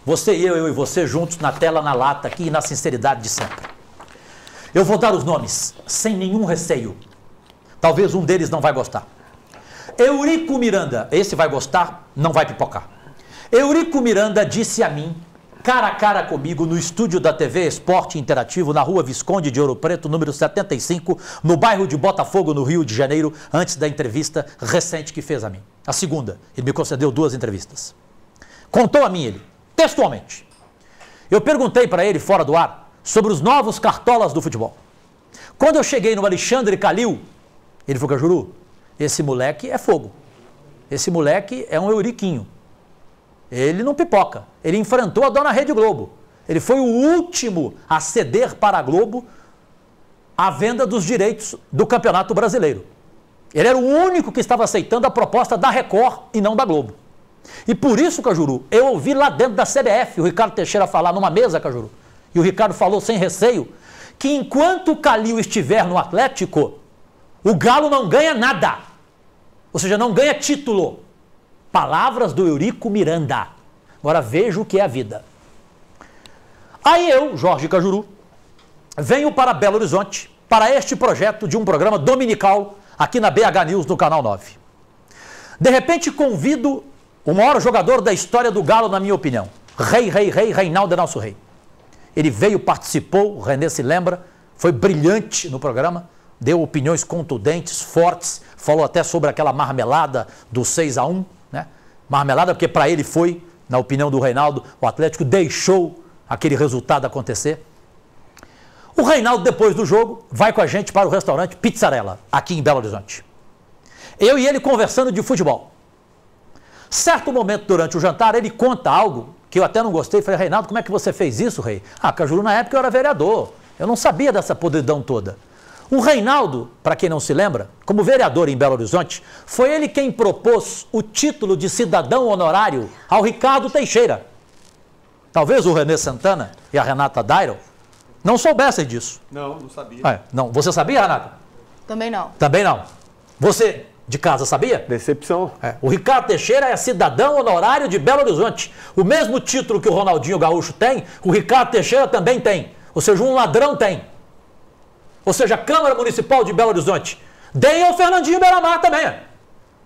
Você e eu e você juntos na tela, na lata aqui e na sinceridade de sempre. Eu vou dar os nomes, sem nenhum receio. Talvez um deles não vai gostar. Eurico Miranda, esse vai gostar, não vai pipocar. Eurico Miranda disse a mim, cara a cara comigo, no estúdio da TV Esporte Interativo, na rua Visconde de Ouro Preto, número 75, no bairro de Botafogo, no Rio de Janeiro, antes da entrevista recente que fez a mim. A segunda, ele me concedeu 2 entrevistas. Contou a mim ele, textualmente. Eu perguntei para ele, fora do ar, sobre os novos cartolas do futebol. Quando eu cheguei no Alexandre Calil, ele falou, Cajuru, esse moleque é fogo. Esse moleque é um euriquinho. Ele não pipoca. Ele enfrentou a dona Rede Globo. Ele foi o último a ceder para a Globo a venda dos direitos do Campeonato Brasileiro. Ele era o único que estava aceitando a proposta da Record e não da Globo. E por isso, Cajuru, eu ouvi lá dentro da CBF o Ricardo Teixeira falar numa mesa, Cajuru, e o Ricardo falou sem receio, que enquanto o Calil estiver no Atlético, o Galo não ganha nada. Ou seja, não ganha título. Palavras do Eurico Miranda. Agora veja o que é a vida. Aí eu, Jorge Cajuru, venho para Belo Horizonte para este projeto de um programa dominical aqui na BH News, no Canal 9. De repente convido o maior jogador da história do Galo, na minha opinião. Reinaldo é nosso rei. Ele veio, participou, o René se lembra, foi brilhante no programa, deu opiniões contundentes, fortes, falou até sobre aquela marmelada do 6-1, né? Marmelada porque para ele foi, na opinião do Reinaldo, o Atlético deixou aquele resultado acontecer. O Reinaldo, depois do jogo, vai com a gente para o restaurante Pizzarella, aqui em Belo Horizonte. Eu e ele conversando de futebol. Certo momento durante o jantar, ele conta algo que eu até não gostei. Falei, Reinaldo, como é que você fez isso, Rei? Ah, Cajuru, na época eu era vereador. Eu não sabia dessa podridão toda. O Reinaldo, para quem não se lembra, como vereador em Belo Horizonte, foi ele quem propôs o título de cidadão honorário ao Ricardo Teixeira. Talvez o René Santana e a Renata Dairo não soubessem disso. Não, não sabia. Não. Você sabia, Renata? Também não. Também não. Você, de casa, sabia? Decepção. O Ricardo Teixeira é cidadão honorário de Belo Horizonte. O mesmo título que o Ronaldinho Gaúcho tem, o Ricardo Teixeira também tem. Ou seja, um ladrão tem. Ou seja, a Câmara Municipal de Belo Horizonte. Deem ao Fernandinho Beiramar também.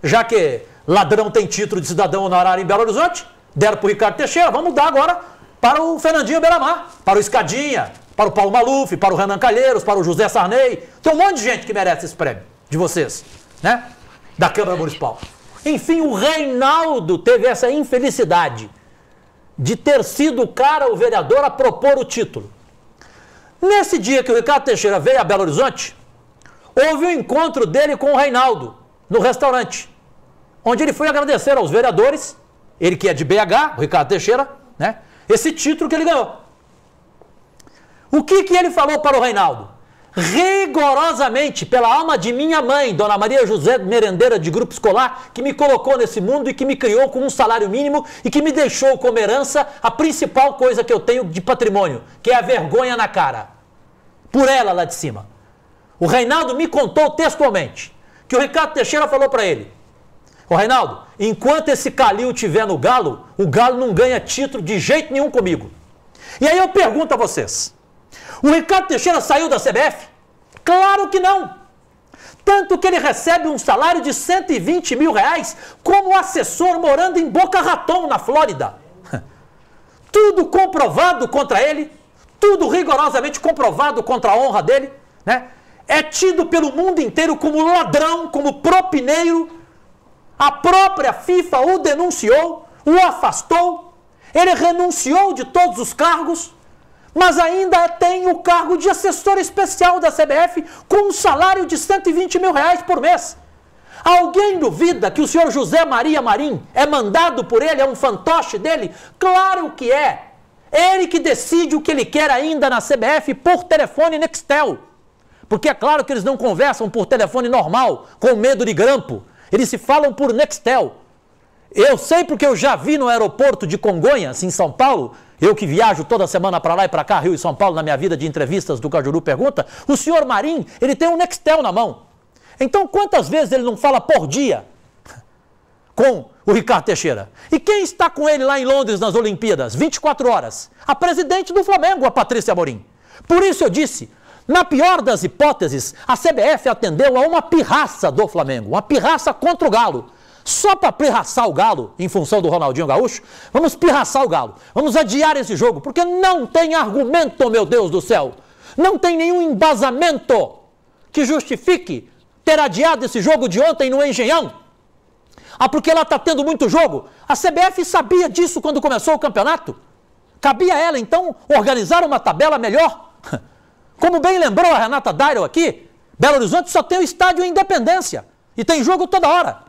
Já que ladrão tem título de cidadão honorário em Belo Horizonte, deram para o Ricardo Teixeira, vamos dar agora para o Fernandinho Beiramar, para o Escadinha, para o Paulo Maluf, para o Renan Calheiros, para o José Sarney. Tem um monte de gente que merece esse prêmio, de vocês, né? Da Câmara Municipal. Enfim, o Reinaldo teve essa infelicidade de ter sido o cara, o vereador, a propor o título. Nesse dia que o Ricardo Teixeira veio a Belo Horizonte, houve um encontro dele com o Reinaldo, no restaurante, onde ele foi agradecer aos vereadores, ele que é de BH, o Ricardo Teixeira, né, esse título que ele ganhou. O que ele falou para o Reinaldo? Rigorosamente, pela alma de minha mãe, Dona Maria José Merendeira de Grupo Escolar, que me colocou nesse mundo e que me criou com um salário mínimo e que me deixou como herança a principal coisa que eu tenho de patrimônio, que é a vergonha na cara. Por ela lá de cima. O Reinaldo me contou textualmente que o Ricardo Teixeira falou para ele: ô Reinaldo, enquanto esse Calil estiver no Galo, o Galo não ganha título de jeito nenhum comigo. E aí eu pergunto a vocês, o Ricardo Teixeira saiu da CBF? Claro que não. Tanto que ele recebe um salário de 120 mil reais como assessor morando em Boca Raton, na Flórida. Tudo comprovado contra ele, tudo rigorosamente comprovado contra a honra dele, né? É tido pelo mundo inteiro como ladrão, como propineiro. A própria FIFA o denunciou, o afastou, ele renunciou de todos os cargos, mas ainda tem o cargo de assessor especial da CBF com um salário de 120 mil reais por mês. Alguém duvida que o senhor José Maria Marim é mandado por ele, é um fantoche dele? Claro que é. Ele que decide o que ele quer ainda na CBF por telefone Nextel. Porque é claro que eles não conversam por telefone normal, com medo de grampo. Eles se falam por Nextel. Eu sei porque eu já vi no aeroporto de Congonhas, em São Paulo, eu que viajo toda semana para lá e para cá, Rio e São Paulo, na minha vida de entrevistas do Cajuru Pergunta, o senhor Marim, ele tem um Nextel na mão. Então quantas vezes ele não fala por dia com o Ricardo Teixeira. E quem está com ele lá em Londres nas Olimpíadas, 24 horas? A presidente do Flamengo, a Patrícia Amorim. Por isso eu disse, na pior das hipóteses, a CBF atendeu a uma pirraça do Flamengo, uma pirraça contra o Galo. Só para pirraçar o Galo, em função do Ronaldinho Gaúcho, vamos pirraçar o Galo. Vamos adiar esse jogo, porque não tem argumento, meu Deus do céu. Não tem nenhum embasamento que justifique ter adiado esse jogo de ontem no Engenhão. Ah, porque ela está tendo muito jogo. A CBF sabia disso quando começou o campeonato. Cabia a ela, então, organizar uma tabela melhor. Como bem lembrou a Renata Dairo aqui, Belo Horizonte só tem o estádio Independência. E tem jogo toda hora.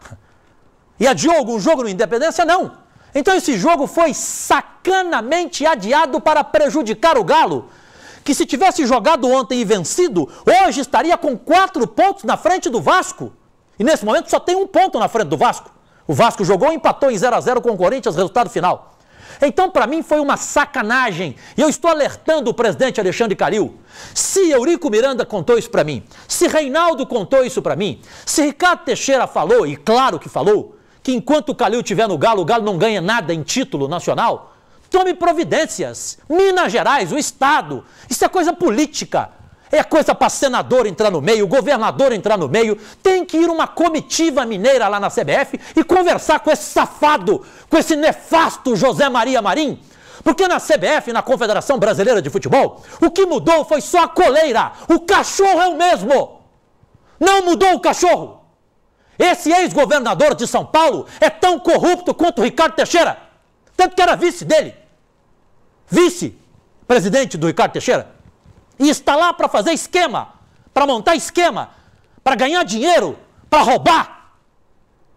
E adiou algum jogo no Independência? Não. Então esse jogo foi sacanamente adiado para prejudicar o Galo, que se tivesse jogado ontem e vencido, hoje estaria com 4 pontos na frente do Vasco. E nesse momento só tem 1 ponto na frente do Vasco. O Vasco jogou e empatou em 0-0 com o Corinthians, resultado final. Então, para mim, foi uma sacanagem. E eu estou alertando o presidente Alexandre Calil. Se Eurico Miranda contou isso para mim, se Reinaldo contou isso para mim, se Ricardo Teixeira falou, e claro que falou, que enquanto o Calil estiver no Galo, o Galo não ganha nada em título nacional, tome providências. Minas Gerais, o Estado, isso é coisa política. É coisa para senador entrar no meio, governador entrar no meio. Tem que ir uma comitiva mineira lá na CBF e conversar com esse safado, com esse nefasto José Maria Marim. Porque na CBF, na Confederação Brasileira de Futebol, o que mudou foi só a coleira. O cachorro é o mesmo. Não mudou o cachorro. Esse ex-governador de São Paulo é tão corrupto quanto o Ricardo Teixeira. Tanto que era vice dele. Vice-presidente do Ricardo Teixeira. E está lá para fazer esquema, para montar esquema, para ganhar dinheiro, para roubar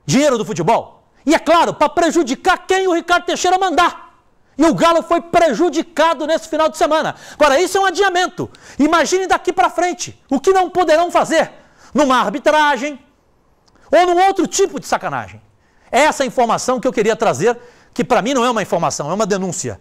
dinheiro do futebol. E é claro, para prejudicar quem o Ricardo Teixeira mandar. E o Galo foi prejudicado nesse final de semana. Agora, isso é um adiamento. Imagine daqui para frente o que não poderão fazer numa arbitragem ou num outro tipo de sacanagem. É essa informação que eu queria trazer, que para mim não é uma informação, é uma denúncia.